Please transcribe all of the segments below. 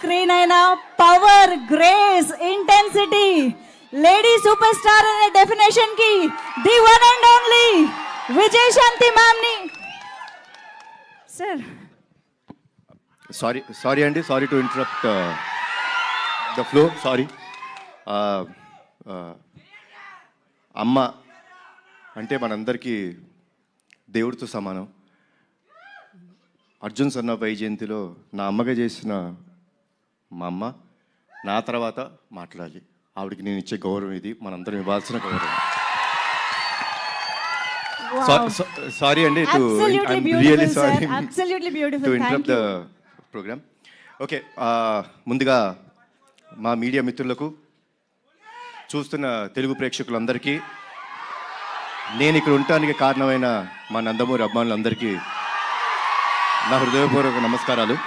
Screen అయినా power, grace, intensity, lady super star అనే definition కి the one and only Vijayashanti ma'am ని sir. Sorry అండి, sorry to interrupt the flow, sorry. అమ్మ అంటే మనందరికీ దేవుడితో సమానం. అర్జున్ సన్న వైజయంతిలో నా అమ్మగా చేసిన మా అమ్మ నా తర్వాత మాట్లాడాలి. ఆవిడకి నేను ఇచ్చే గౌరవం ఇది, మనందరం ఇవ్వాల్సిన గౌరవం. సారీ అండి, really sorry to interrupt the program. Okay, ముందుగా మా మీడియా మిత్రులకు, చూస్తున్న తెలుగు ప్రేక్షకులందరికీ, నేను ఇక్కడ ఉండటానికి కారణమైన మా నందమూరి అభిమానులందరికీ నా హృదయపూర్వక నమస్కారాలు.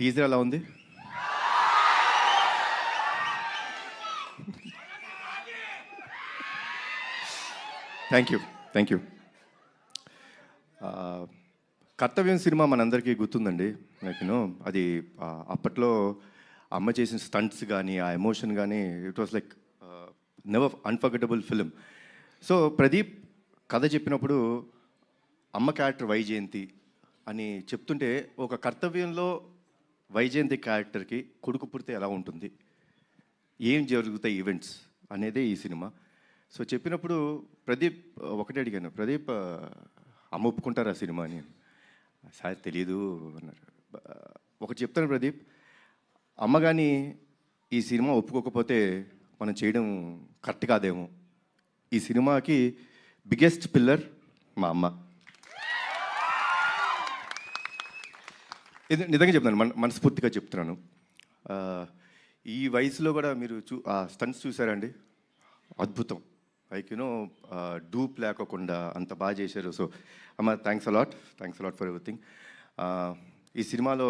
టీజర్ ఎలా ఉంది? Thank you. కర్తవ్యం సినిమా మనందరికీ గుర్తుందండి. నాకు అది అప్పట్లో అమ్మ చేసిన స్టంట్స్ కానీ, ఆ ఎమోషన్ కానీ, it was like never unforgettable film. So Pradeep కథ చెప్పినప్పుడు అమ్మ క్యారెక్టర్ వైజయంతి అని చెప్తుంటే, ఒక కర్తవ్యంలో వైజయంతి క్యారెక్టర్కి కొడుకు పుడితే ఎలా ఉంటుంది, ఏం జరుగుతాయి ఈవెంట్స్ అనేదే ఈ సినిమా. సో చెప్పినప్పుడు ప్రదీప్ ఒకటే అడిగాను, ప్రదీప్ అమ్మ ఒప్పుకుంటారు ఆ సినిమా అని. సార్ తెలీదు అన్నారు. ఒకటి చెప్తాను ప్రదీప్, అమ్మ కానీ ఈ సినిమా ఒప్పుకోకపోతే మనం చేయడం కరెక్ట్ కాదేమో. ఈ సినిమాకి బిగ్గెస్ట్ పిల్లర్ మా అమ్మ. ఇది నిజంగా చెప్తున్నాను, మనస్ఫూర్తిగా చెప్తున్నాను. ఈ వయసులో కూడా మీరు ఆ స్టంట్స్ చూసారండి, అద్భుతం. లైక్ డూప్ లేకోకుండా అంత బాగా చేశారు. సో అమ్మ, థ్యాంక్స్ అలాట్ ఫర్ ఎవ్రీథింగ్. ఈ సినిమాలో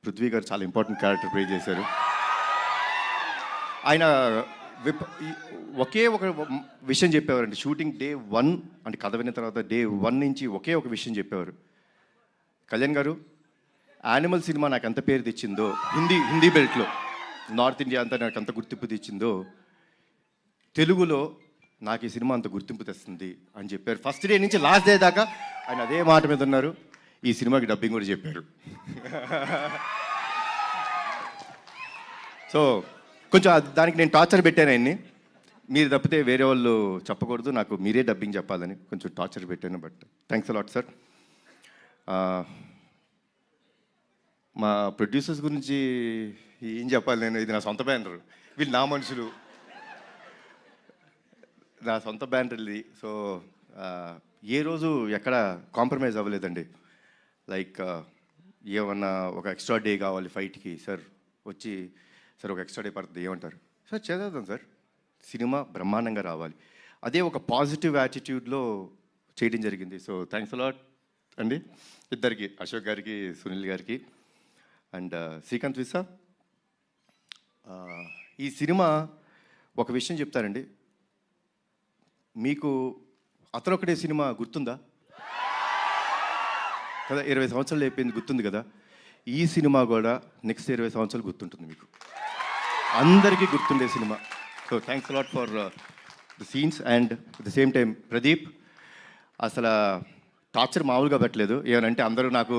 పృథ్వీ గారు చాలా ఇంపార్టెంట్ క్యారెక్టర్ ప్లే చేశారు. ఆయన ఒకే ఒక విషయం చెప్పేవారండి. షూటింగ్ డే 1 అంటే కథ విన్న తర్వాత డే 1 నుంచి ఒకే ఒక విషయం చెప్పేవారు, కళ్యాణ్ గారు, యానిమల్ సినిమా నాకు ఎంత పేరు తెచ్చిందో, హిందీ బెల్ట్లో నార్త్ ఇండియా అంతా నాకు అంత గుర్తింపు తెచ్చిందో, తెలుగులో నాకు ఈ సినిమా అంత గుర్తింపు తెస్తుంది అని చెప్పారు. ఫస్ట్ డే నుంచి లాస్ట్ డే దాకా ఆయన అదే మాట మీద ఉన్నారు. ఈ సినిమాకి డబ్బింగ్ కూడా చెప్పారు. సో కొంచెం దానికి నేను టార్చర్ పెట్టాను ఆయన్ని. మీరు తప్పితే వేరే వాళ్ళు చెప్పకూడదు, నాకు మీరే డబ్బింగ్ చెప్పాలని కొంచెం టార్చర్ పెట్టాను. But thanks a lot sir. మా ప్రొడ్యూసర్స్ గురించి ఏం చెప్పాలి నేను, ఇది నా సొంత బ్యానర్, వీళ్ళు నా మనుషులు, నా సొంత బ్యానర్ ఇది. సో ఏ రోజు ఎక్కడ కాంప్రమైజ్ అవ్వలేదండి. లైక్ ఏమన్నా ఒక ఎక్స్ట్రా డే కావాలి ఫైట్కి, సార్ వచ్చి సార్ ఒక ఎక్స్ట్రా డే పడుతుంది ఏమంటారు, సార్ చేద్దాం సార్, సినిమా బ్రహ్మాండంగా రావాలి. అదే ఒక పాజిటివ్ యాటిట్యూడ్లో చేయడం జరిగింది. సో థ్యాంక్స్ అలాట్ అండి ఇద్దరికి, అశోక్ గారికి, సునీల్ గారికి అండ్ శ్రీకాంత్ విసా. ఈ సినిమా ఒక విషయం చెప్తారండి, మీకు అతనొక్కడే సినిమా గుర్తుందా కదా, 20 సంవత్సరాలు అయిపోయింది, గుర్తుంది కదా. ఈ సినిమా కూడా నెక్స్ట్ 20 సంవత్సరాలు గుర్తుంటుంది మీకు, అందరికీ గుర్తుండే cinema. So thanks a lot for the scenes and at the same time Pradeep అసలు టార్చర్ మామూలుగా పెట్టలేదు. ఏమనంటే అందరూ నాకు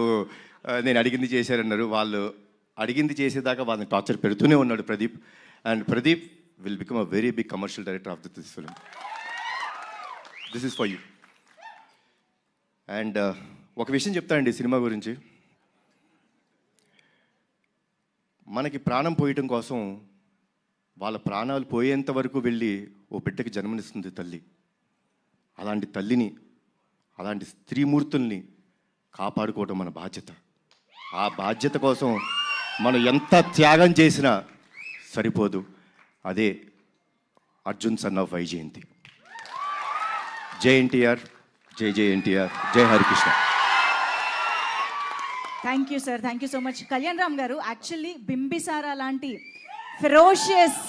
నేను అడిగింది చేశారన్నారు, వాళ్ళు అడిగింది చేసేదాకా వాళ్ళని టార్చర్ పెడుతూనే ఉన్నాడు Pradeep. And Pradeep will become a very big commercial director of this film. This is for you. And ఒక విషయం చెప్తానండి సినిమా గురించి, మనకి ప్రాణం పోయటం కోసం వాళ్ళ ప్రాణాలు పోయేంత వరకు వెళ్ళి ఓ బిడ్డకి జన్మనిస్తుంది తల్లి. అలాంటి తల్లిని, అలాంటి స్త్రీమూర్తుల్ని కాపాడుకోవడం మన బాధ్యత. ఆ బాధ్యత కోసం మనం ఎంత త్యాగం చేసినా సరిపోదు. అదే అర్జున్ సన్ ఆఫ్ వైజయంతి. జై ఎన్టీఆర్, జై జై ఎన్టీఆర్, జై Harikrishna. Thank you sir, thank you so much. Kalyan Ram గారు, యాక్చువల్లీ బింబిసారా లాంటి ఫెరోషియస్,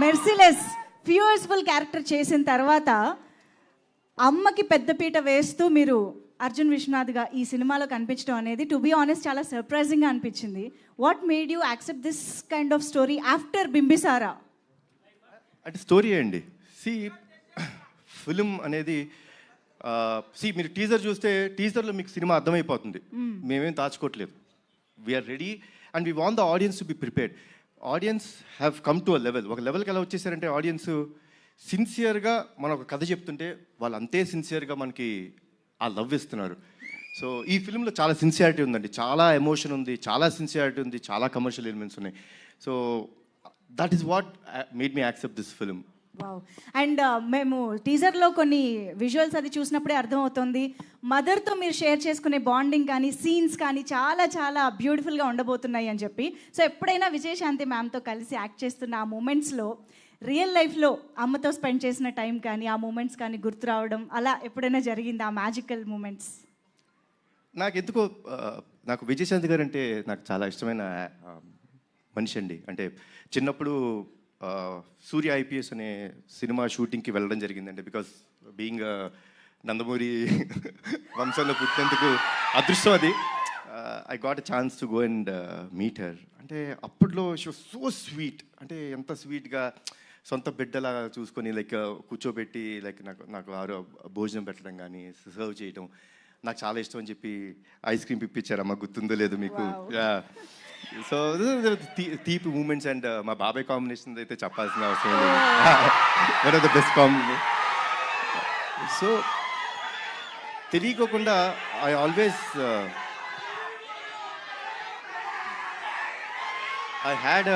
మెర్సిలెస్, ఫ్యూయర్స్ఫుల్ క్యారెక్టర్ చేసిన తర్వాత అమ్మకి పెద్దపీట వేస్తూ మీరు అర్జున్ విశ్వనాథ్గా ఈ సినిమాలో కనిపించడం అనేది టు బీ ఆనెస్ట్ చాలా సర్ప్రైజింగ్గా అనిపించింది. What made you accept this kind of story after Bimbisara? అంటే స్టోరీ అండి. ఫిలిం అనేది మీరు టీజర్ చూస్తే టీజర్లో మీకు సినిమా అర్థమైపోతుంది. మేమేం దాచుకోవట్లేదు. We are ready and we want the audience to be prepared. Audience have come to a level. ఒక లెవెల్కి ఎలా వచ్చేసారంటే ఆడియన్స్ సిన్సియర్గా మనం ఒక కథ చెప్తుంటే వాళ్ళు అంతే సిన్సియర్గా మనకి ఆ లవ్ ఇస్తున్నారు. సో ఈ ఫిలింలో చాలా సిన్సియారిటీ ఉందండి, చాలా ఎమోషన్ ఉంది, చాలా సిన్సియారిటీ ఉంది, చాలా కమర్షియల్ ఎలిమెంట్స్ ఉన్నాయి. So that is what made me accept this film. Wow. And మేము టీజర్లో కొన్ని విజువల్స్ అది చూసినప్పుడే అర్థమవుతుంది మదర్తో మీరు షేర్ చేసుకునే బాండింగ్ కానీ సీన్స్ కానీ చాలా చాలా బ్యూటిఫుల్గా ఉండబోతున్నాయి అని చెప్పి. సో ఎప్పుడైనా విజయశాంతి మ్యామ్తో కలిసి యాక్ట్ చేస్తున్న ఆ మూమెంట్స్లో రియల్ లైఫ్లో అమ్మతో స్పెండ్ చేసిన టైం కానీ ఆ మూమెంట్స్ కానీ గుర్తు రావడం అలా ఎప్పుడైనా జరిగింది ఆ మ్యాజికల్ మూమెంట్స్? నాకు ఎందుకో నాకు విజయశాంతి గారు అంటే నాకు చాలా ఇష్టమైన మనిషి అండి. అంటే చిన్నప్పుడు సూర్య ఐపీఎస్ అనే సినిమా షూటింగ్కి వెళ్ళడం జరిగిందండి. బికాస్ బీయింగ్ నందమూరి వంశంలో పుట్టినందుకు అదృష్టం అది. I got a chance to go and meet her. అంటే అప్పట్లో షీ వాస్ సో స్వీట్. అంటే ఎంత స్వీట్గా సొంత బిడ్డలా చూసుకొని లైక్ కూర్చోబెట్టి లైక్ నాకు భోజనం పెట్టడం కానీ సర్వ్ చేయడం నాకు చాలా ఇష్టం అని చెప్పి ఐస్ క్రీమ్ పిప్పించారమ్మా, గుర్తుందో లేదు మీకు. సో తీపి మూమెంట్స్ అండ్ మా బాబాయ్ కాంబినేషన్ అయితే చెప్పాల్సిన అవసరం లేదు. One of the best combination. So తెలియకోకుండా I always I had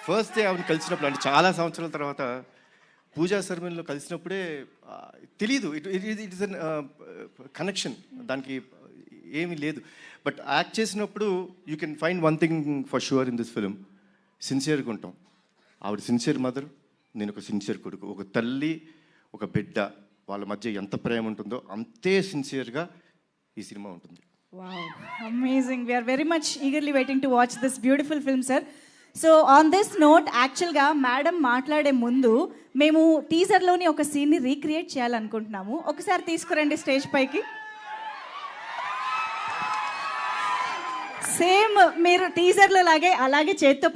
first day ఆవిడ కలిసినప్పుడు అంటే చాలా సంవత్సరాల తర్వాత పూజా సెరమనీలో కలిసినప్పుడే తెలీదు ఇట్ ఇస్ అన్ కనెక్షన్, దానికి ఏమీ లేదు. బట్ యాక్ట్ చేసినప్పుడు you can find one thing for sure in this film, సిన్సియర్గా ఉంటాం. ఆవిడ సిన్సియర్ మదర్, నేను ఒక సిన్సియర్ కొడుకు. ఒక తల్లి ఒక బిడ్డ వాళ్ళ మధ్య ఎంత ప్రేమ ఉంటుందో అంతే సిన్సియర్గా ఈ సినిమా ఉంటుంది. Wow, amazing. We are very much eagerly waiting to watch this beautiful film, sir. So on this note, యాక్చువల్గా మేడం మాట్లాడే ముందు మేము టీజర్లోని ఒక సీన్ని రీక్రియేట్ చేయాలనుకుంటున్నాము. ఒకసారి తీసుకురండి స్టేజ్ పైకి. సేమ్ మీరు టీజర్లో లాగే అలాగే చేత్తో